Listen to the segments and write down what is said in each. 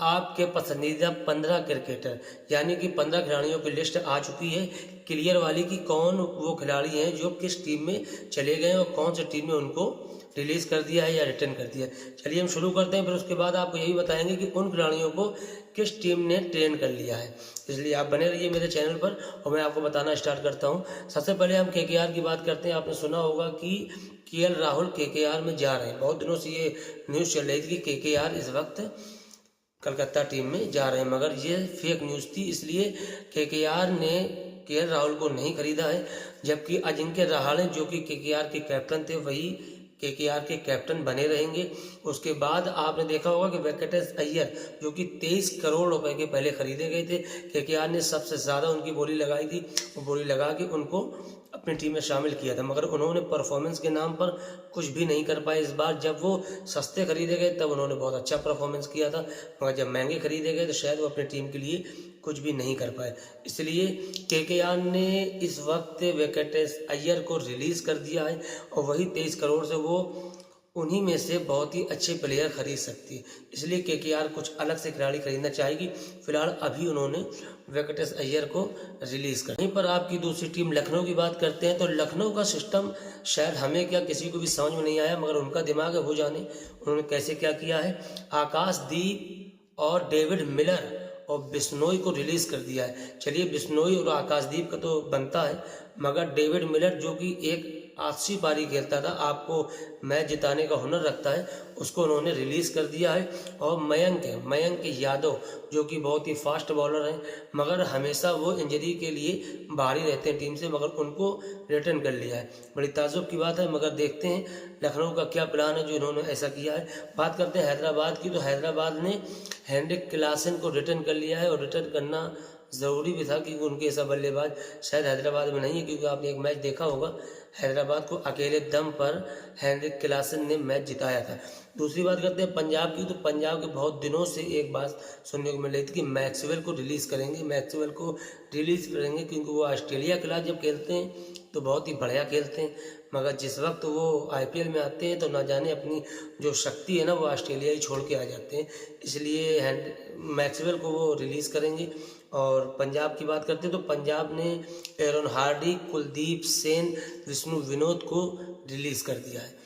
आपके पसंदीदा 15 क्रिकेटर यानी कि 15 खिलाड़ियों की लिस्ट आ चुकी है क्लियर वाली कि कौन वो खिलाड़ी हैं जो किस टीम में चले गए और कौन सी टीम ने उनको रिलीज़ कर दिया है या रिटर्न कर दिया है। चलिए हम शुरू करते हैं, फिर उसके बाद आपको यही बताएंगे कि उन खिलाड़ियों को किस टीम ने ट्रेन कर लिया है। इसलिए आप बने रहिए मेरे चैनल पर और मैं आपको बताना स्टार्ट करता हूँ। सबसे पहले हम केकेआर की बात करते हैं। आपने सुना होगा कि केएल राहुल केकेआर में जा रहे हैं। बहुत दिनों से ये न्यूज़ चल रही थी कि केकेआर इस वक्त कलकत्ता टीम में जा रहे हैं, मगर ये फेक न्यूज़ थी। इसलिए केकेआर ने केएल राहुल को नहीं खरीदा है, जबकि अजिंक्य रहाणे जो कि केकेआर के कैप्टन थे वही केकेआर के कैप्टन बने रहेंगे। उसके बाद आपने देखा होगा कि वेंकटेश अय्यर जो कि 23 करोड़ रुपए के पहले खरीदे गए थे, केकेआर ने सबसे ज़्यादा उनकी बोली लगाई थी। वो बोली लगा के उनको अपनी टीम में शामिल किया था, मगर उन्होंने परफॉर्मेंस के नाम पर कुछ भी नहीं कर पाए। इस बार जब वो सस्ते खरीदे गए तब उन्होंने बहुत अच्छा परफॉर्मेंस किया था, मगर जब महंगे खरीदे गए तो शायद वो अपनी टीम के लिए कुछ भी नहीं कर पाए। इसलिए केकेआर ने इस वक्त वेंकटेश अय्यर को रिलीज़ कर दिया है और वही 23 करोड़ से वो उन्हीं में से बहुत ही अच्छे प्लेयर खरीद सकती है। इसलिए केकेआर कुछ अलग से खिलाड़ी खरीदना चाहेगी। फिलहाल अभी उन्होंने वेंकटेश अय्यर को रिलीज़ कर। वहीं पर आपकी दूसरी टीम लखनऊ की बात करते हैं तो लखनऊ का सिस्टम शायद हमें क्या किसी को भी समझ में नहीं आया, मगर उनका दिमाग है वो जाने उन्होंने कैसे क्या किया है। आकाशदीप और डेविड मिलर और बिश्नोई को रिलीज़ कर दिया है। चलिए बिश्नोई और आकाशदीप का तो बनता है, मगर डेविड मिलर जो कि एक 80 पारी खेलता था, आपको मैच जिताने का हुनर रखता है, उसको उन्होंने रिलीज़ कर दिया है। और मयंक यादव जो कि बहुत ही फास्ट बॉलर हैं, मगर हमेशा वो इंजरी के लिए बाहर ही रहते हैं टीम से, मगर उनको रिटर्न कर लिया है। बड़ी ताज्जुब की बात है, मगर देखते हैं लखनऊ का क्या प्लान है जो इन्होंने ऐसा किया है। बात करते हैं हैदराबाद की, तो हैदराबाद ने हेनरिक क्लासन को रिटर्न कर लिया है और रिटर्न करना ज़रूरी भी था क्योंकि उनके ऐसा बल्लेबाज शायद हैदराबाद में नहीं है, क्योंकि आपने एक मैच देखा होगा हैदराबाद को अकेले दम पर हेनरिक क्लासन ने मैच जिताया था। दूसरी बात करते हैं पंजाब की, तो पंजाब के बहुत दिनों से एक बात सुनने को मिल रही थी कि मैक्सवेल को रिलीज़ करेंगे, मैक्सवेल को रिलीज़ करेंगे क्योंकि वो ऑस्ट्रेलिया के खिलाफ जब खेलते हैं तो बहुत ही बढ़िया खेलते हैं, मगर जिस वक्त वो आईपीएल में आते हैं तो ना जाने अपनी जो शक्ति है ना वो ऑस्ट्रेलिया ही छोड़ के आ जाते हैं। इसलिए मैक्सवेल को वो रिलीज़ करेंगे। और पंजाब की बात करते हैं तो पंजाब ने एरन हार्डी, कुलदीप सेन, विष्णु विनोद को रिलीज़ कर दिया है।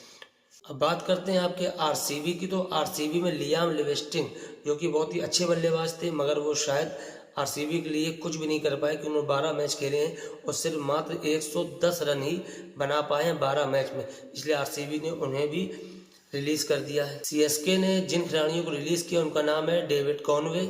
अब बात करते हैं आपके आरसीबी की, तो आरसीबी में लियाम लिविंगस्टन जो कि बहुत ही अच्छे बल्लेबाज थे, मगर वो शायद आरसीबी के लिए कुछ भी नहीं कर पाए कि उन्होंने 12 मैच खेले हैं और सिर्फ मात्र 110 रन ही बना पाए हैं 12 मैच में, इसलिए आरसीबी ने उन्हें भी रिलीज़ कर दिया है। सीएसके ने जिन खिलाड़ियों को रिलीज़ किया उनका नाम है डेविड कॉनवे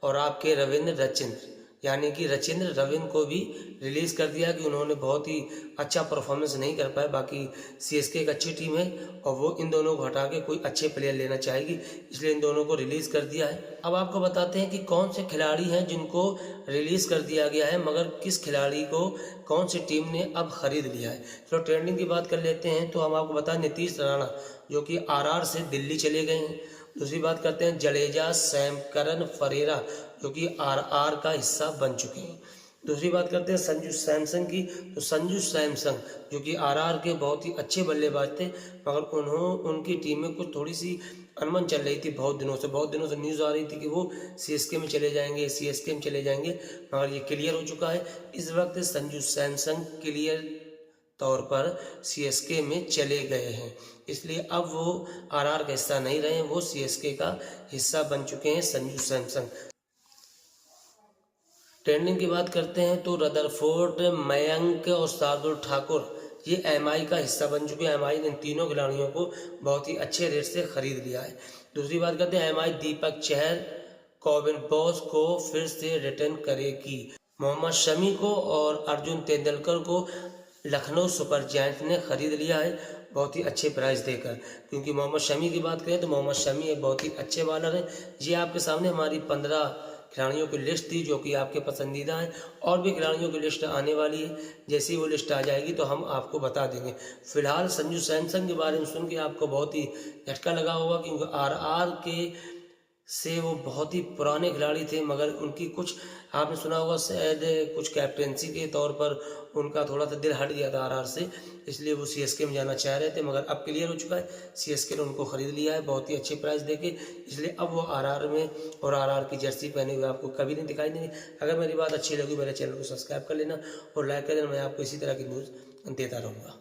और आपके रविंद्र रचिंद्र, यानी कि रचिंद्र रविंद्र को भी रिलीज़ कर दिया कि उन्होंने बहुत ही अच्छा परफॉर्मेंस नहीं कर पाए। बाकी सीएसके एक अच्छी टीम है और वो इन दोनों को हटा के कोई अच्छे प्लेयर लेना चाहेगी, इसलिए इन दोनों को रिलीज़ कर दिया है। अब आपको बताते हैं कि कौन से खिलाड़ी हैं जिनको रिलीज़ कर दिया गया है, मगर किस खिलाड़ी को कौन सी टीम ने अब खरीद लिया है। चलो ट्रेंडिंग की बात कर लेते हैं, तो हम आपको बताएं नीतीश राणा जो कि आरआर से दिल्ली चले गए हैं। दूसरी बात करते हैं जडेजा सैमकरन फरेरा जो कि आरआर का हिस्सा बन चुके हैं। दूसरी बात करते हैं संजू सैमसन की, तो संजू सैमसन जो कि आरआर के बहुत ही अच्छे बल्लेबाज थे, मगर उनकी टीम में कुछ थोड़ी सी अनबन चल रही थी। बहुत दिनों से न्यूज़ आ रही थी कि वो सीएसके में चले जाएंगे, सीएसके में चले जाएंगे, मगर ये क्लियर हो चुका है। इस वक्त संजू सैमसन क्लियर तौर पर सीएसके में चले गए हैं, इसलिए अब वो आरआर का हिस्सा नहीं रहे, वो सीएसके का हिस्सा बन चुके हैं संजू सैमसन। ट्रेंडिंग की बात करते हैं तो रदरफोर्ड, मयंक और शार्दुल ठाकुर ये एमआई का हिस्सा बन चुके हैं। एमआई ने इन तीनों खिलाड़ियों को बहुत ही अच्छे रेट से खरीद लिया है। दूसरी बात करते हैं MI Deepak Chahar, Corbin boss को फिर से रिटर्न करेगी। मोहम्मद शमी को और अर्जुन तेंदुलकर को लखनऊ सुपर जायंट्स ने खरीद लिया है बहुत ही अच्छे प्राइस देकर। क्योंकि मोहम्मद शमी की बात करें तो मोहम्मद शमी एक बहुत ही अच्छे बॉलर हैं। ये आपके सामने हमारी 15 खिलाड़ियों की लिस्ट थी जो कि आपके पसंदीदा हैं, और भी खिलाड़ियों की लिस्ट आने वाली है। जैसे ही वो लिस्ट आ जाएगी तो हम आपको बता देंगे। फिलहाल संजू सैमसन के बारे में सुन के आपको बहुत ही झटका लगा होगा, क्योंकि आरआर के से वो बहुत ही पुराने खिलाड़ी थे, मगर उनकी कुछ आपने सुना होगा शायद कुछ कैप्टेंसी के तौर पर उनका थोड़ा सा दिल हट गया था आरआर से, इसलिए वो सीएसके में जाना चाह रहे थे, मगर अब क्लियर हो चुका है, सीएसके ने उनको ख़रीद लिया है बहुत ही अच्छे प्राइस देके, इसलिए अब वो आरआर में और आरआर की जर्सी पहने हुए आपको कभी नहीं दिखाई देंगे। अगर मेरी बात अच्छी लगी मेरे चैनल को सब्सक्राइब कर लेना और लाइक कर देना, मैं आपको इसी तरह की न्यूज़ देता रहूँगा।